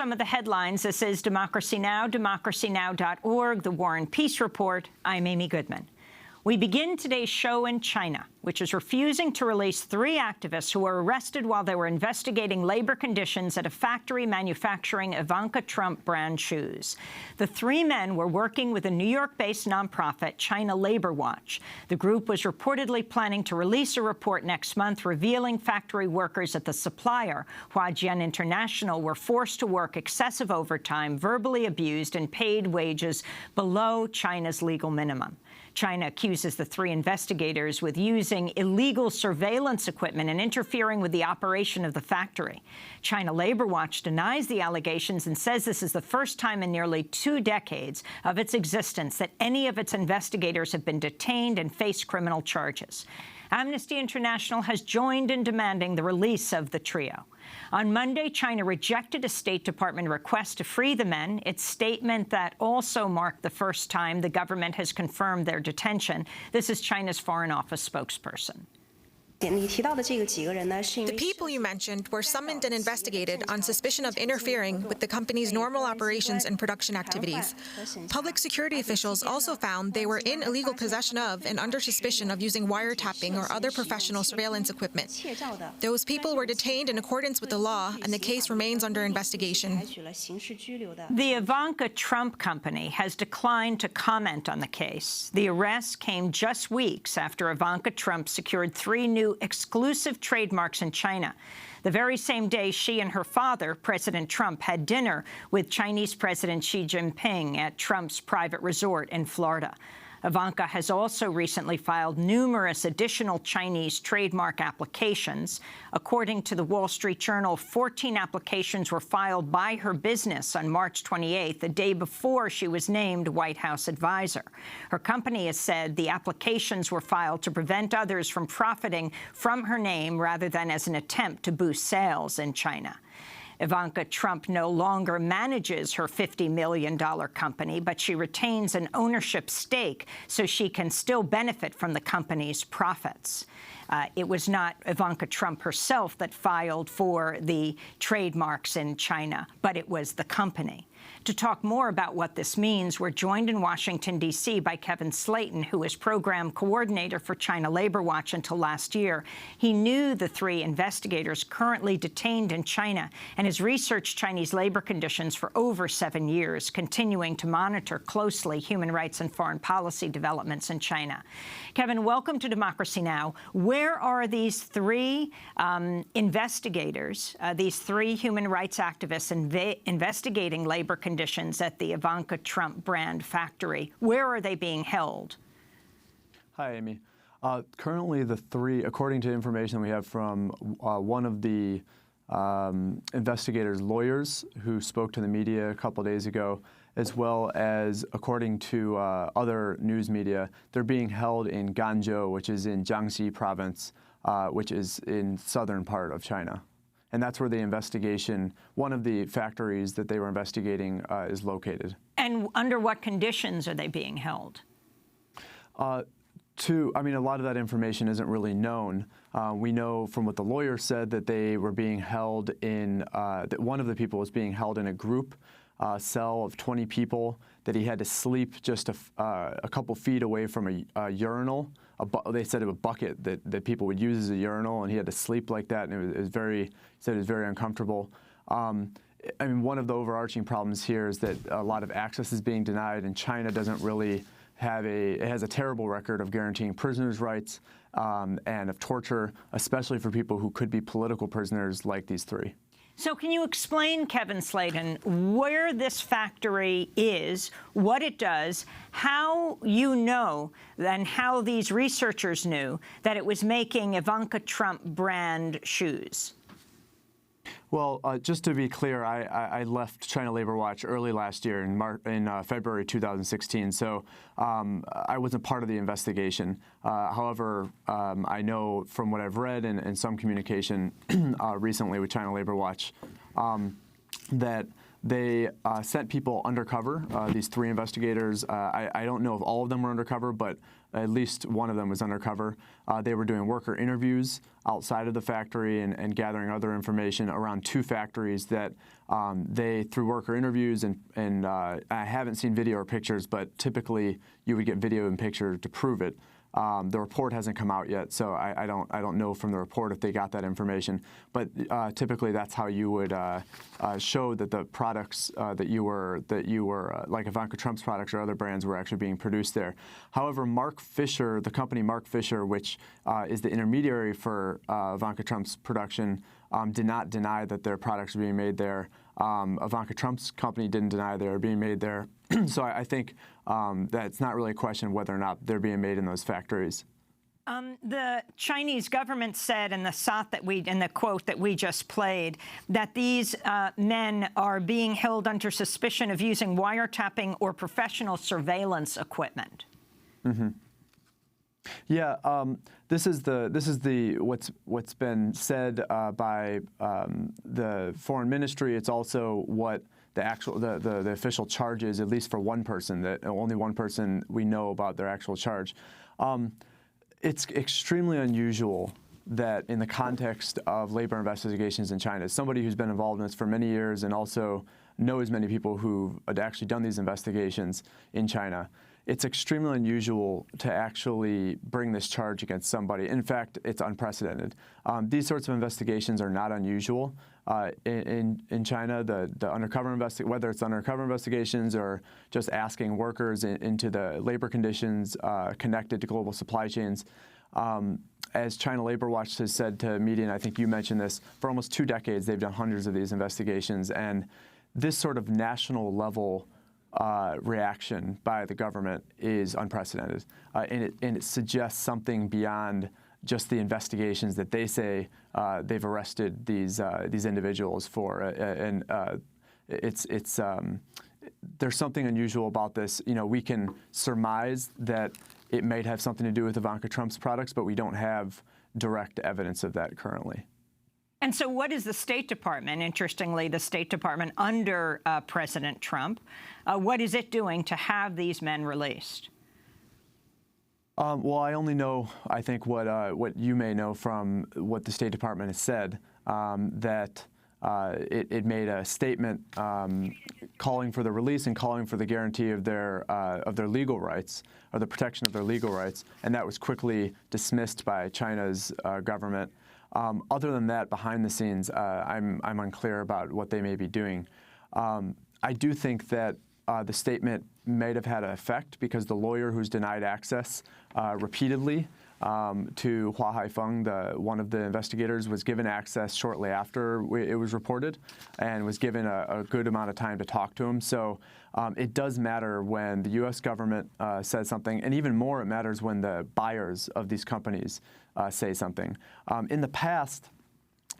Some of the headlines. This is Democracy Now!, democracynow.org, The War and Peace Report. I'm Amy Goodman. We begin today's show in China, which is refusing to release 3 activists who were arrested while they were investigating labor conditions at a factory manufacturing Ivanka Trump brand shoes. The 3 men were working with a New York-based nonprofit, China Labor Watch. The group was reportedly planning to release a report next month revealing factory workers at the supplier, Huajian International, were forced to work excessive overtime, verbally abused, and paid wages below China's legal minimum. China accuses the 3 investigators with using illegal surveillance equipment and interfering with the operation of the factory. China Labor Watch denies the allegations and says this is the first time in nearly 2 decades of its existence that any of its investigators have been detained and face criminal charges. Amnesty International has joined in demanding the release of the trio. On Monday, China rejected a State Department request to free the men. Its statement that also marked the first time the government has confirmed their detention. This is China's Foreign Office spokesperson. The people you mentioned were summoned and investigated on suspicion of interfering with the company's normal operations and production activities. Public security officials also found they were in illegal possession of and under suspicion of using wiretapping or other professional surveillance equipment. Those people were detained in accordance with the law, and the case remains under investigation. The Ivanka Trump company has declined to comment on the case. The arrest came just weeks after Ivanka Trump secured 3 new exclusive trademarks in China. The very same day she and her father, President Trump, had dinner with Chinese President Xi Jinping at Trump's private resort in Florida. Ivanka has also recently filed numerous additional Chinese trademark applications. According to the Wall Street Journal, 14 applications were filed by her business on March 28th, the day before she was named White House advisor. Her company has said the applications were filed to prevent others from profiting from her name rather than as an attempt to boost sales in China. Ivanka Trump no longer manages her $50 million company, but she retains an ownership stake so she can still benefit from the company's profits. It was not Ivanka Trump herself that filed for the trademarks in China, but it was the company. To talk more about what this means, we're joined in Washington, D.C. by Kevin Slayton, who is program coordinator for China Labor Watch until last year. He knew the 3 investigators currently detained in China and has researched Chinese labor conditions for over 7 years, continuing to monitor closely human rights and foreign policy developments in China. Kevin, welcome to Democracy Now! Where are these 3 investigators, these 3 human rights activists investigating labor conditions at the Ivanka Trump brand factory? Where are they being held? Hi, Amy. Currently, the 3, according to information we have from one of the investigators' lawyers who spoke to the media a couple days ago, as well as according to other news media, they're being held in Ganzhou, which is in Jiangxi province, which is in southern part of China. And that's where the investigation, one of the factories that they were investigating is located. And under what conditions are they being held? I mean, a lot of that information isn't really known. We know from what the lawyer said that they were being held in, that one of the people was being held in a group cell of 20 people, that he had to sleep just a couple feet away from a urinal. They said a bucket that people would use as a urinal, and he had to sleep like that, and it was very uncomfortable. I mean, one of the overarching problems here is that a lot of access is being denied, and China doesn't really have it has a terrible record of guaranteeing prisoners' rights and of torture, especially for people who could be political prisoners like these 3. So can you explain, Kevin Slayton, where this factory is, what it does, how you know, and how these researchers knew that it was making Ivanka Trump brand shoes? Well, just to be clear, I left China Labor Watch early last year in February 2016, so I wasn't part of the investigation. However, I know from what I've read and some communication recently with China Labor Watch, that they sent people undercover, these 3 investigators. I don't know if all of them were undercover, but at least one of them was undercover. They were doing worker interviews outside of the factory and gathering other information around 2 factories that they, through worker interviews, and I haven't seen video or pictures, but typically you would get video and picture to prove it. The report hasn't come out yet, so I don't know from the report if they got that information. But typically, that's how you would show that the products that you were like Ivanka Trump's products or other brands were actually being produced there. However, Mark Fisher, the company Mark Fisher, which is the intermediary for Ivanka Trump's production, did not deny that their products were being made there. Ivanka Trump's company didn't deny they were being made there. So I think that it's not really a question of whether or not they're being made in those factories. The Chinese government said in the quote that we just played that these men are being held under suspicion of using wiretapping or professional surveillance equipment. Mm-hmm. Yeah, this is what's been said by the foreign ministry. It's also what the official charge is, at least for one person. That only one person we know about their actual charge. It's extremely unusual that in the context of labor investigations in China, somebody who's been involved in this for many years and also knows many people who've actually done these investigations in China, it's extremely unusual to actually bring this charge against somebody. In fact, it's unprecedented. These sorts of investigations are not unusual in China. The undercover whether it's undercover investigations or just asking workers into the labor conditions connected to global supply chains. As China Labor Watch has said to media, and I think you mentioned this, for almost 2 decades they've done hundreds of these investigations, and this sort of national level reaction by the government is unprecedented, and it suggests something beyond just the investigations that they say they've arrested these individuals for, and there's something unusual about this. You know, we can surmise that it might have something to do with Ivanka Trump's products, but we don't have direct evidence of that currently. And so what is the State Department, interestingly, the State Department under President Trump, what is it doing to have these men released? Well, I only know, I think, what you may know from what the State Department has said, that it made a statement calling for the release and calling for the guarantee of their legal rights, or the protection of their legal rights, and that was quickly dismissed by China's government. Other than that, behind the scenes, I'm unclear about what they may be doing. I do think that the statement may have had an effect because the lawyer who's denied access repeatedly to Hua Haifeng, one of the investigators, was given access shortly after it was reported and was given a good amount of time to talk to him. So it does matter when the U.S. government says something, and even more it matters when the buyers of these companies say something. In the past,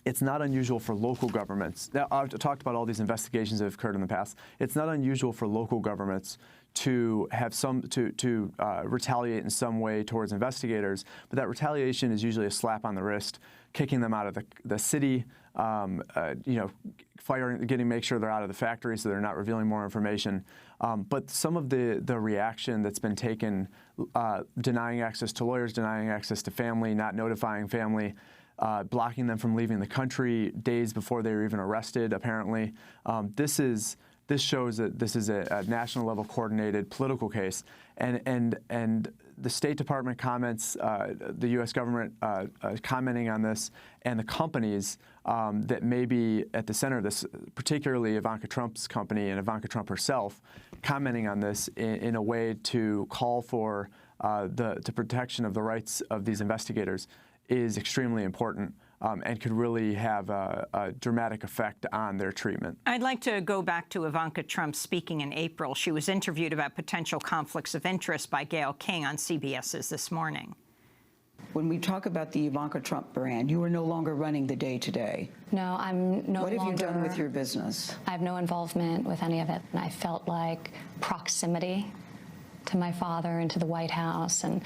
it's not unusual for local governments. Now, I've talked about all these investigations that have occurred in the past. It's not unusual for local governments to have to retaliate in some way towards investigators, but that retaliation is usually a slap on the wrist, kicking them out of the city, make sure they're out of the factory so they're not revealing more information. But some of the reaction that's been taken, denying access to lawyers, denying access to family, not notifying family, blocking them from leaving the country days before they were even arrested, apparently. This shows that this is a national level coordinated political case, and the State Department comments, the U.S. government commenting on this, and the companies that may be at the center of this, particularly Ivanka Trump's company and Ivanka Trump herself, commenting on this in a way to call for the protection of the rights of these investigators is extremely important. And could really have a dramatic effect on their treatment. I'd like to go back to Ivanka Trump speaking in April. She was interviewed about potential conflicts of interest by Gayle King on CBS's This Morning. When we talk about the Ivanka Trump brand, you are no longer running the day-to-day. No, I'm no longer. What have you done with your business? I have no involvement with any of it, and I felt like proximity to my father and to the White House, and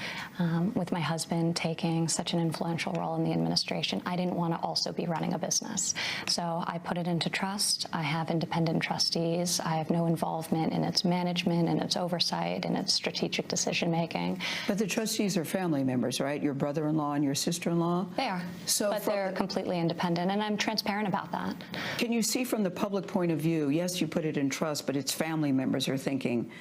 with my husband taking such an influential role in the administration, I didn't want to also be running a business. So I put it into trust. I have independent trustees. I have no involvement in its management and its oversight and its strategic decision-making. But the trustees are family members, right? Your brother-in-law and your sister-in-law? They are, so but they're completely independent, and I'm transparent about that. Can you see from the public point of view, yes, you put it in trust, but its family members are thinking,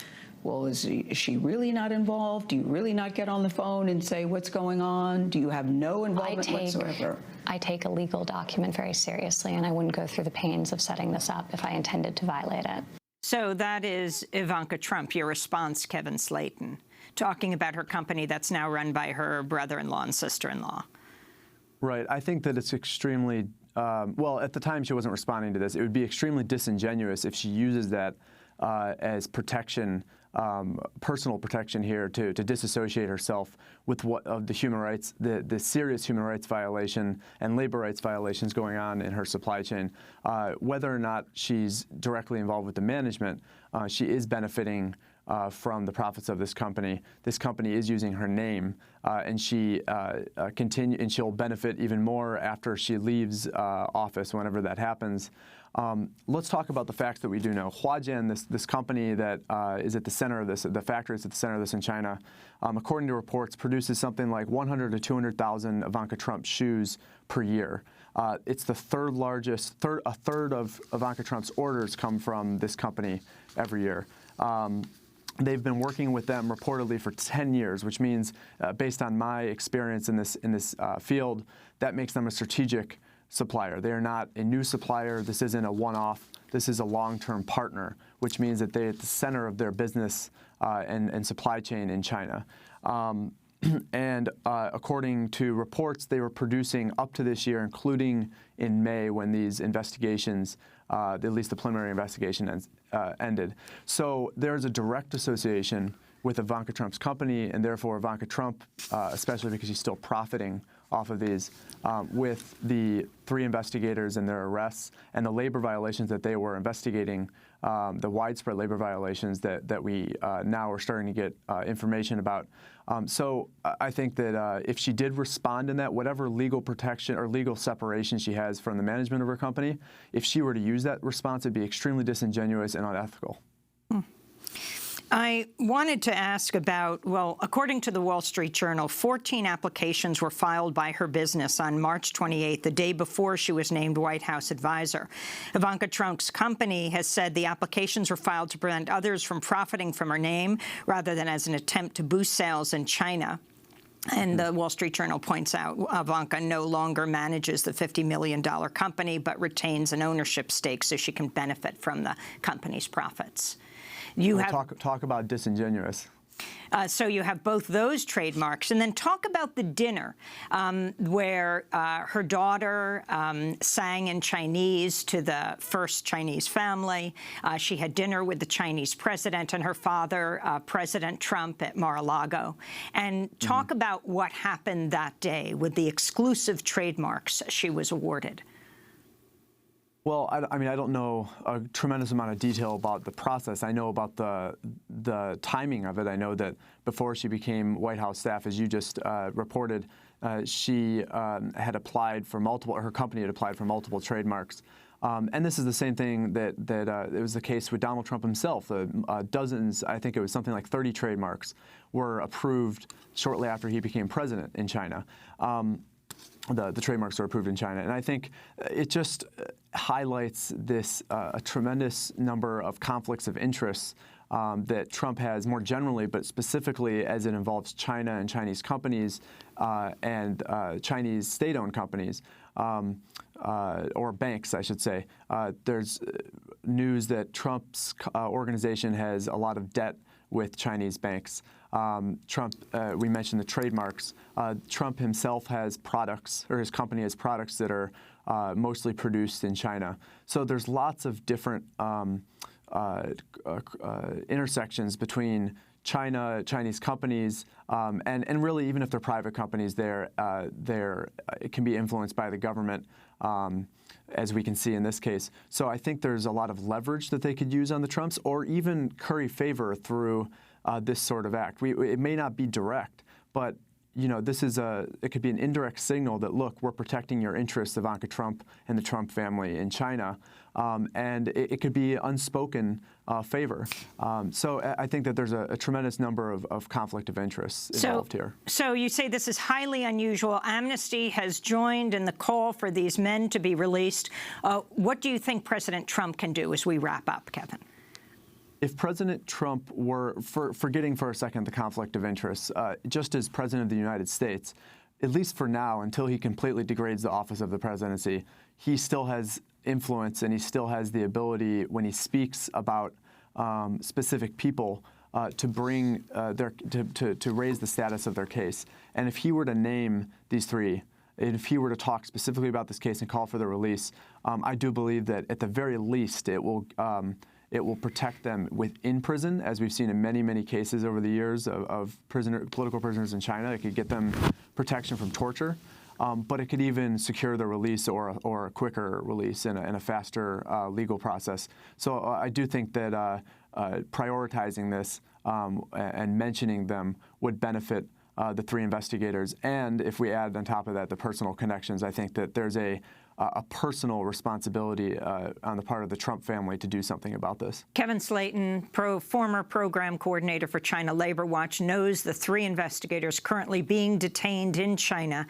well, is she really not involved? Do you really not get on the phone and say what's going on? Do you have no involvement whatsoever? I take a legal document very seriously, and I wouldn't go through the pains of setting this up if I intended to violate it. So that is Ivanka Trump. Your response, Kevin Slayton, talking about her company that's now run by her brother-in-law and sister-in-law. Right. I think that it's extremely, well, at the time she wasn't responding to this. It would be extremely disingenuous if she uses that as protection, personal protection here to disassociate herself with what of the human rights, the serious human rights violation and labor rights violations going on in her supply chain. Whether or not she's directly involved with the management, she is benefiting from the profits of this company. This company is using her name, and she'll benefit even more after she leaves office, whenever that happens. Let's talk about the facts that we do know. Huajian, this company that is at the center of this, the factory is at the center of this in China, according to reports, produces something like 100 to 200,000 Ivanka Trump shoes per year. It's the third largest, a third of Ivanka Trump's orders come from this company every year. They've been working with them reportedly for 10 years, which means, based on my experience in this field, that makes them a strategic supplier. They are not a new supplier. This isn't a one-off. This is a long-term partner, which means that they're at the center of their business and supply chain in China. And according to reports, they were producing up to this year, including in May when these investigations, at least the preliminary investigation ended. So there's a direct association with Ivanka Trump's company, and therefore Ivanka Trump, especially because she's still profiting off of these, with the 3 investigators and their arrests and the labor violations that they were investigating, the widespread labor violations that we now are starting to get information about. So I think that if she did respond in that, whatever legal protection or legal separation she has from the management of her company, if she were to use that response, it'd be extremely disingenuous and unethical. I wanted to ask about, well, according to the Wall Street Journal, 14 applications were filed by her business on March 28th, the day before she was named White House advisor. Ivanka Trump's company has said the applications were filed to prevent others from profiting from her name rather than as an attempt to boost sales in China. And the Wall Street Journal points out Ivanka no longer manages the $50 million company, but retains an ownership stake so she can benefit from the company's profits. Talk about disingenuous. So you have both those trademarks. And then talk about the dinner where her daughter sang in Chinese to the first Chinese family. She had dinner with the Chinese president and her father, President Trump, at Mar-a-Lago. And talk about what happened that day with the exclusive trademarks she was awarded. Well, I mean, I don't know a tremendous amount of detail about the process. I know about the timing of it. I know that before she became White House staff, as you just reported, she had applied for multiple, her company had applied for multiple trademarks. And this is the same thing that it was the case with Donald Trump himself. Dozens, I think it was something like 30 trademarks were approved shortly after he became president in China. The trademarks are approved in China. And I think it just highlights this a tremendous number of conflicts of interests that Trump has more generally, but specifically as it involves China and Chinese companies and Chinese state-owned companies, or banks, I should say. There's news that Trump's organization has a lot of debt with Chinese banks. Trump, we mentioned the trademarks. Trump himself has products, or his company has products that are mostly produced in China. So there's lots of different intersections between China, Chinese companies, and really even if they're private companies, it can be influenced by the government, as we can see in this case. So I think there's a lot of leverage that they could use on the Trumps, or even curry favor through this sort of act. It may not be direct, but this is it could be an indirect signal that, look, we're protecting your interests, Ivanka Trump and the Trump family in China, and it could be unspoken favor. So I think that there's a tremendous number of conflict of interests involved here. So you say this is highly unusual. Amnesty has joined in the call for these men to be released. What do you think President Trump can do as we wrap up, Kevin? If President Trump were, forgetting for a second the conflict of interests, just as President of the United States, at least for now, until he completely degrades the office of the presidency, he still has influence and he still has the ability, when he speaks about specific people, to bring to raise the status of their case. And if he were to name these three, if he were to talk specifically about this case and call for their release, I do believe that at the very least it will protect them within prison, as we've seen in many, many cases over the years of political prisoners in China. It could get them protection from torture, but it could even secure their release or a quicker release in a faster legal process. So I do think that prioritizing this and mentioning them would benefit the three investigators. And if we add on top of that the personal connections, I think that there's a personal responsibility on the part of the Trump family to do something about this. Kevin Slayton, former program coordinator for China Labor Watch, knows the three investigators currently being detained in China.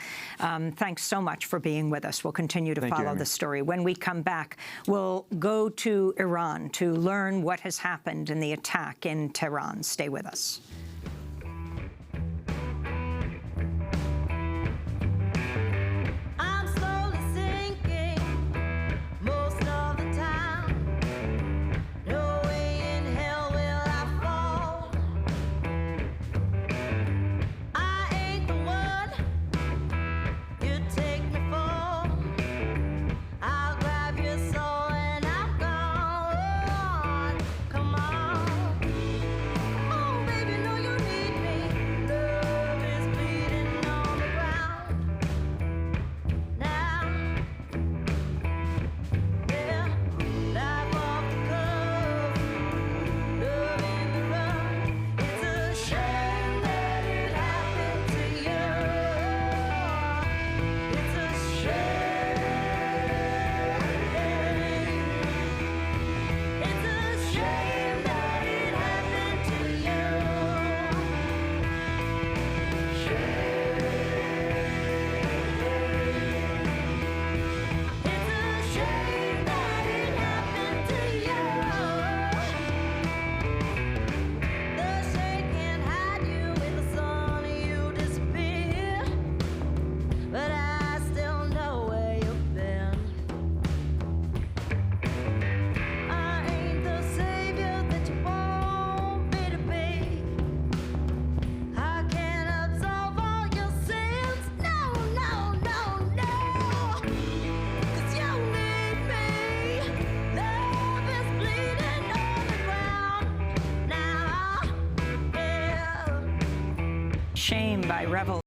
Thanks so much for being with us. We'll continue to follow the story. When we come back, we'll go to Iran to learn what has happened in the attack in Tehran. Stay with us. Shame by Revel.